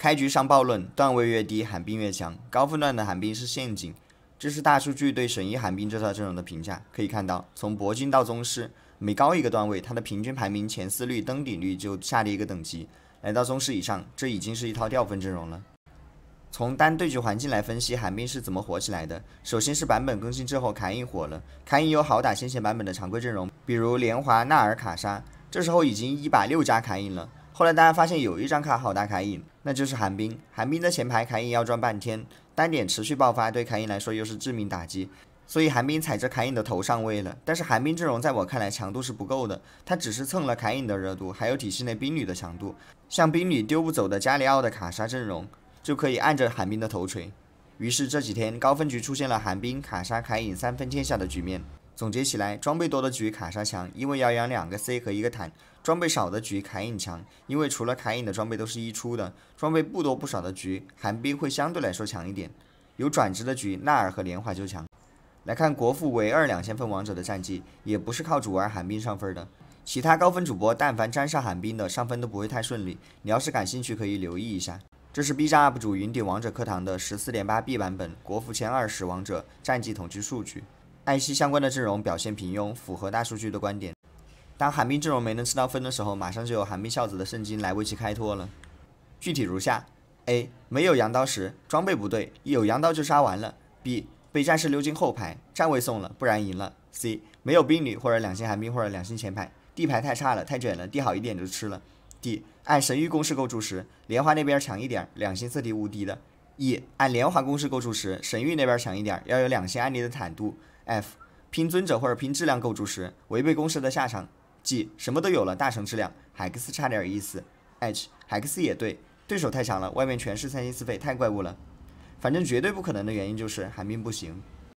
开局上暴论，段位越低，寒冰越强，高分段的寒冰是陷阱。这是大数据对神医寒冰这套阵容的评价。可以看到，从铂金到宗师，每高一个段位，它的平均排名前4率登顶率就下跌一个等级。来到宗师以上，这已经是一套掉分阵容了。从单对局环境来分析寒冰是怎么火起来的，首先是版本更新之后凯隐火了。凯隐有好打先前版本的常规阵容，比如莲华、纳尔、卡莎，这时候已经1把6加凯隐了。后来大家发现有一张卡好打凯隐，那就是寒冰。寒冰的前排凯隐要转半天，单点持续爆发对凯隐来说又是致命打击，所以寒冰踩着凯隐的头上位了。但是寒冰阵容在我看来强度是不够的，它只是蹭了凯隐的热度，还有体系内冰女的强度。像冰女丢不走的加里奥的卡莎阵容，就可以按着寒冰的头锤。于是这几天高分局出现了寒冰、卡莎、凯隐3分天下的局面。总结起来，装备多的局卡莎强，因为要养2个 C 和1个坦；装备少的局凯隐强，因为除了凯隐的装备都是1出的；装备不多不少的局，寒冰会相对来说强一点。有转职的局，纳尔和莲华就强。来看国服唯2 2000分王者的战绩，也不是靠主玩寒冰上分的。其他高分主播但凡沾上寒冰的，上分都不会太顺利。你要是感兴趣，可以留意一下。这是 B 站 UP 主云顶王者课堂的 14.8B 版本国服前20王者战绩统计数据。艾希相关的阵容表现平庸，符合大数据的观点。当寒冰阵容没能吃到分的时候，马上就有寒冰孝子的圣经来为其开脱了。具体如下 ：A. 没有羊刀时，装备不对，有羊刀就杀完了。B. 被战士溜进后排，站位送了，不然赢了。C. 没有冰女或者2星寒冰或者2星前排，地排太差了，太卷了，地好一点就吃了。D. 按神域公式构筑时，莲花那边强一点，2星色敌无敌的。E. 按莲花公式构筑时，神域那边强一点，要有2星安妮的坦度。F. 拼尊者或者拼质量构筑时，违背公式的下场。G. 什么都有了，大成质量，海克斯差点意思。H. 海克斯也对，对手太强了，外面全是3星4费，太怪物了。反正绝对不可能的原因就是寒冰不行。